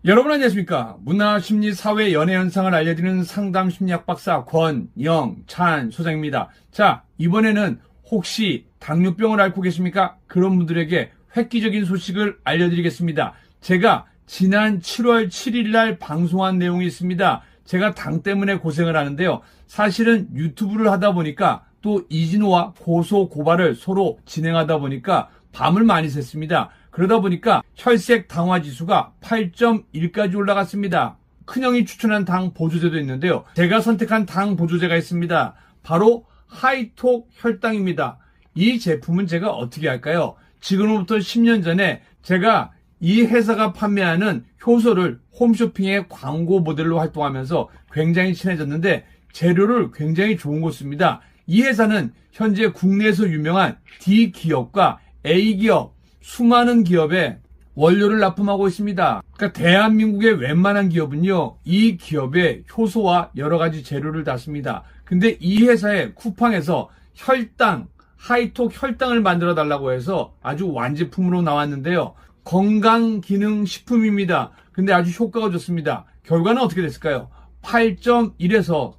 여러분 안녕하십니까? 문화, 심리, 사회, 연애 현상을 알려드리는 상담 심리학 박사 권영찬 소장입니다. 자, 이번에는 혹시 당뇨병을 앓고 계십니까? 그런 분들에게 획기적인 소식을 알려드리겠습니다. 제가 지난 7월 7일 날 방송한 내용이 있습니다. 제가 당 때문에 고생을 하는데요. 사실은 유튜브를 하다 보니까 또 이진호와 고소 고발을 서로 진행하다 보니까 밤을 많이 샜습니다. 그러다 보니까 혈색 당화 지수가 8.1까지 올라갔습니다. 큰형이 추천한 당 보조제도 있는데요. 제가 선택한 당 보조제가 있습니다. 바로 하이톡 혈당입니다. 이 제품은 제가 어떻게 할까요? 지금부터 10년 전에 제가 이 회사가 판매하는 효소를 홈쇼핑의 광고 모델로 활동하면서 굉장히 친해졌는데 재료를 굉장히 좋은 거 씁니다. 이 회사는 현재 국내에서 유명한 D기업과 A기업, 수많은 기업에 원료를 납품하고 있습니다. 그러니까 대한민국의 웬만한 기업은요, 이 기업에 효소와 여러 가지 재료를 다 씁니다. 근데 이 회사의 쿠팡에서 혈당, 하이톡 혈당을 만들어 달라고 해서 아주 완제품으로 나왔는데요. 건강기능식품입니다. 근데 아주 효과가 좋습니다. 결과는 어떻게 됐을까요? 8.1에서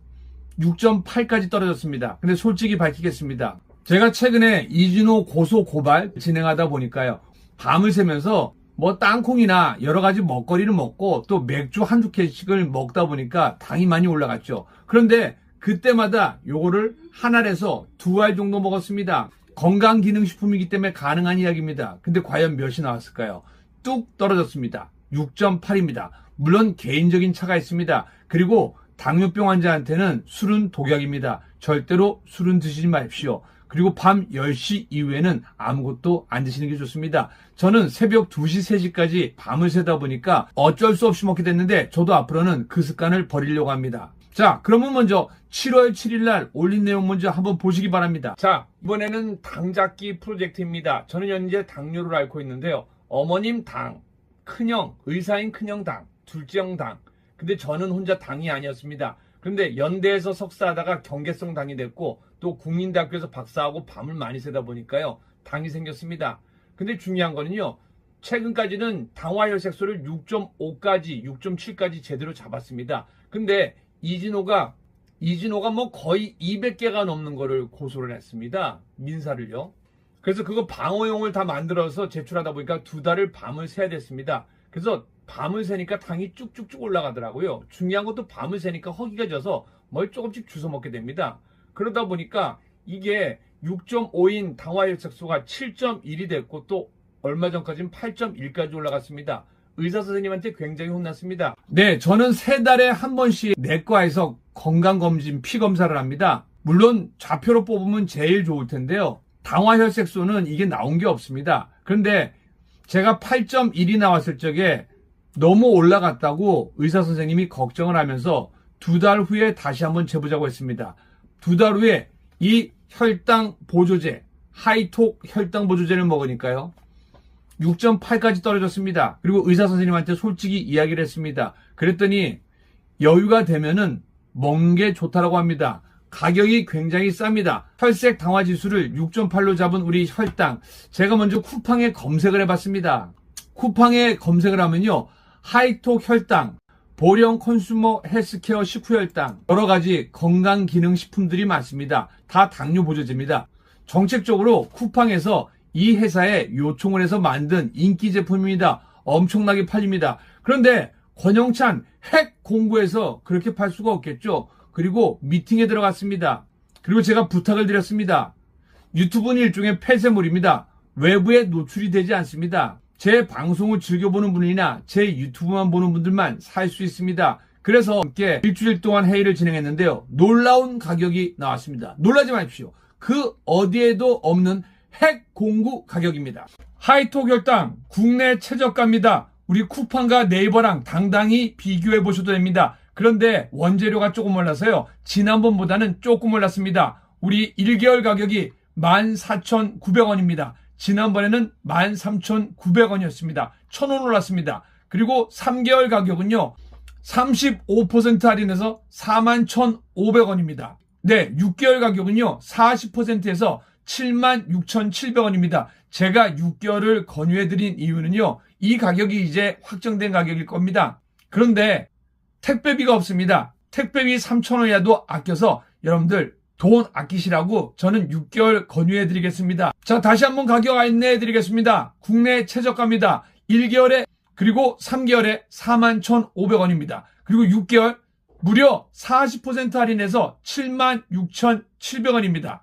6.8까지 떨어졌습니다. 근데 솔직히 밝히겠습니다. 제가 최근에 이진호 고소 고발 진행하다 보니까요. 밤을 새면서 뭐 땅콩이나 여러 가지 먹거리를 먹고 또 맥주 한두 캔씩을 먹다 보니까 당이 많이 올라갔죠. 그런데 그때마다 요거를 한 알에서 두 알 정도 먹었습니다. 건강기능식품이기 때문에 가능한 이야기입니다. 근데 과연 몇이 나왔을까요? 뚝 떨어졌습니다. 6.8입니다. 물론 개인적인 차가 있습니다. 그리고 당뇨병 환자한테는 술은 독약입니다. 절대로 술은 드시지 마십시오. 그리고 밤 10시 이후에는 아무것도 안 드시는 게 좋습니다. 저는 새벽 2시, 3시까지 밤을 새다 보니까 어쩔 수 없이 먹게 됐는데 저도 앞으로는 그 습관을 버리려고 합니다. 자, 그러면 먼저 7월 7일 날 올린 내용 먼저 한번 보시기 바랍니다. 자, 이번에는 당잡기 프로젝트입니다. 저는 현재 당뇨를 앓고 있는데요. 어머님 당, 큰형, 의사인 큰형 당, 둘째형 당. 근데 저는 혼자 당이 아니었습니다. 그런데 연대에서 석사하다가 경계성 당이 됐고 또 국민대학교에서 박사하고 밤을 많이 새다 보니까요. 당이 생겼습니다. 근데 중요한 거는요. 최근까지는 당화혈색소를 6.5까지 6.7까지 제대로 잡았습니다. 근데 이진호가 뭐 거의 200개가 넘는 거를 고소를 했습니다. 민사를요. 그래서 그거 방어용을 다 만들어서 제출하다 보니까 2달을 밤을 새야 됐습니다. 그래서 밤을 새니까 당이 쭉쭉쭉 올라가더라고요. 중요한 것도 밤을 새니까 허기가 져서 뭘 조금씩 주워 먹게 됩니다. 그러다 보니까 이게 6.5인 당화혈색소가 7.1이 됐고 또 얼마 전까지는 8.1까지 올라갔습니다. 의사 선생님한테 굉장히 혼났습니다. 네, 저는 3달에 한 번씩 내과에서 건강검진, 피검사를 합니다. 물론 좌표로 뽑으면 제일 좋을 텐데요. 당화혈색소는 이게 나온 게 없습니다. 그런데 제가 8.1이 나왔을 적에 너무 올라갔다고 의사 선생님이 걱정을 하면서 2달 후에 다시 한번 재보자고 했습니다. 2달 후에 이 혈당 보조제, 하이톡 혈당 보조제를 먹으니까요. 6.8까지 떨어졌습니다. 그리고 의사 선생님한테 솔직히 이야기를 했습니다. 그랬더니 여유가 되면은 먹는 게 좋다라고 합니다. 가격이 굉장히 쌉니다. 혈색 당화 지수를 6.8로 잡은 우리 혈당. 제가 먼저 쿠팡에 검색을 해봤습니다. 쿠팡에 검색을 하면요. 하이톡 혈당, 보령 컨슈머 헬스케어 식후혈당, 여러 가지 건강기능식품들이 많습니다. 다 당뇨 보조제입니다. 정책적으로 쿠팡에서 이 회사에 요청을 해서 만든 인기 제품입니다. 엄청나게 팔립니다. 그런데 권영찬 핵 공부해서 그렇게 팔 수가 없겠죠. 그리고 미팅에 들어갔습니다. 그리고 제가 부탁을 드렸습니다. 유튜브는 일종의 폐쇄물입니다. 외부에 노출이 되지 않습니다. 제 방송을 즐겨보는 분이나 제 유튜브만 보는 분들만 살 수 있습니다. 그래서 함께 일주일 동안 회의를 진행했는데요. 놀라운 가격이 나왔습니다. 놀라지 마십시오. 그 어디에도 없는 핵 공구 가격입니다. 하이톡 혈당 국내 최저가입니다. 우리 쿠팡과 네이버랑 당당히 비교해 보셔도 됩니다. 그런데 원재료가 조금 올라서요. 지난번보다는 조금 올랐습니다. 우리 1개월 가격이 14,900원입니다. 지난번에는 13,900원이었습니다. 1,000원 올랐습니다. 그리고 3개월 가격은요. 35% 할인해서 41,500원입니다. 네, 6개월 가격은요. 40%에서 76,700원입니다. 제가 6개월을 권유해드린 이유는요. 이 가격이 이제 확정된 가격일 겁니다. 그런데 택배비가 없습니다. 택배비 3,000원이라도 아껴서 여러분들 돈 아끼시라고 저는 6개월 권유해 드리겠습니다. 자, 다시 한번 가격 안내해 드리겠습니다. 국내 최저가입니다. 1개월에 그리고 3개월에 41,500원입니다. 그리고 6개월 무려 40% 할인해서 76,700원입니다.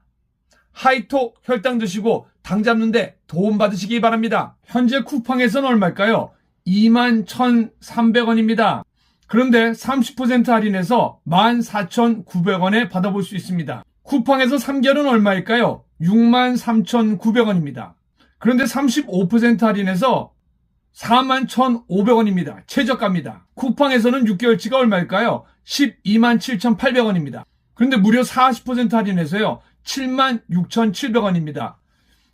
하이톡 혈당 드시고 당 잡는데 도움 받으시기 바랍니다. 현재 쿠팡에서는 얼마일까요? 21,300원입니다. 그런데 30% 할인해서 14,900원에 받아볼 수 있습니다. 쿠팡에서 3개월은 얼마일까요? 63,900원입니다. 그런데 35% 할인해서 41,500원입니다. 최저가입니다. 쿠팡에서는 6개월치가 얼마일까요? 127,800원입니다. 그런데 무려 40% 할인해서요. 76,700원입니다.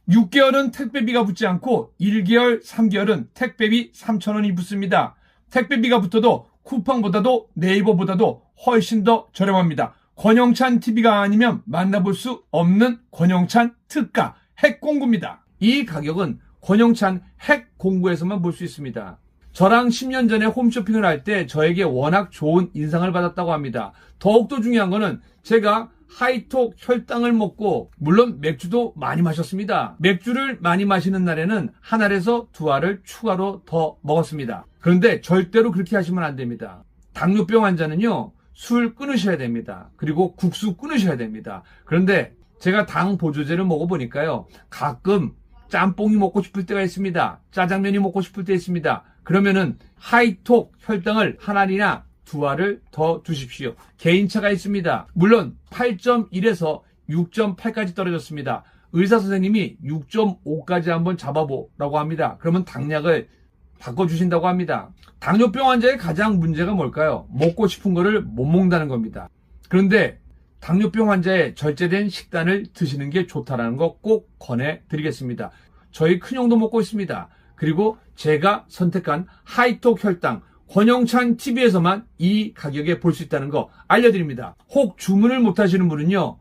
6개월은 택배비가 붙지 않고 1개월, 3개월은 택배비 3,000원이 붙습니다. 택배비가 붙어도 쿠팡보다도 네이버보다도 훨씬 더 저렴합니다. 권영찬 TV가 아니면 만나볼 수 없는 권영찬 특가 핵공구입니다. 이 가격은 권영찬 핵공구에서만 볼 수 있습니다. 저랑 10년 전에 홈쇼핑을 할 때 저에게 워낙 좋은 인상을 받았다고 합니다. 더욱더 중요한 거는 제가 하이톡 혈당을 먹고 물론 맥주도 많이 마셨습니다. 맥주를 많이 마시는 날에는 한 알에서 두 알을 추가로 더 먹었습니다. 그런데 절대로 그렇게 하시면 안 됩니다. 당뇨병 환자는요, 술 끊으셔야 됩니다. 그리고 국수 끊으셔야 됩니다. 그런데 제가 당 보조제를 먹어보니까요, 가끔 짬뽕이 먹고 싶을 때가 있습니다. 짜장면이 먹고 싶을 때 있습니다. 그러면은 하이톡 혈당을 한 알이나 두 알을 더 주십시오. 개인차가 있습니다. 물론 8.1에서 6.8까지 떨어졌습니다. 의사 선생님이 6.5까지 한번 잡아보라고 합니다. 그러면 당약을 바꿔주신다고 합니다. 당뇨병 환자의 가장 문제가 뭘까요? 먹고 싶은 거를 못 먹는다는 겁니다. 그런데 당뇨병 환자의 절제된 식단을 드시는 게 좋다라는 거 꼭 권해드리겠습니다. 저희 큰형도 먹고 있습니다. 그리고 제가 선택한 하이톡 혈당 권영찬 TV에서만 이 가격에 볼 수 있다는 거 알려드립니다. 혹 주문을 못하시는 분은요,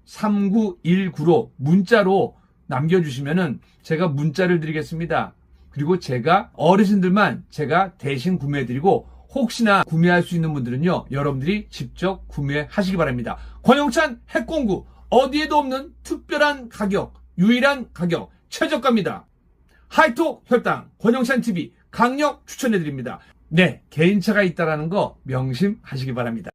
010-4653-3919로 문자로 남겨주시면은 제가 문자를 드리겠습니다. 그리고 제가 어르신들만 제가 대신 구매해드리고 혹시나 구매할 수 있는 분들은요, 여러분들이 직접 구매하시기 바랍니다. 권영찬 핵공구, 어디에도 없는 특별한 가격, 유일한 가격, 최저가입니다. 하이톡 혈당 권영찬 TV 강력 추천해드립니다. 네, 개인차가 있다는 거 명심하시기 바랍니다.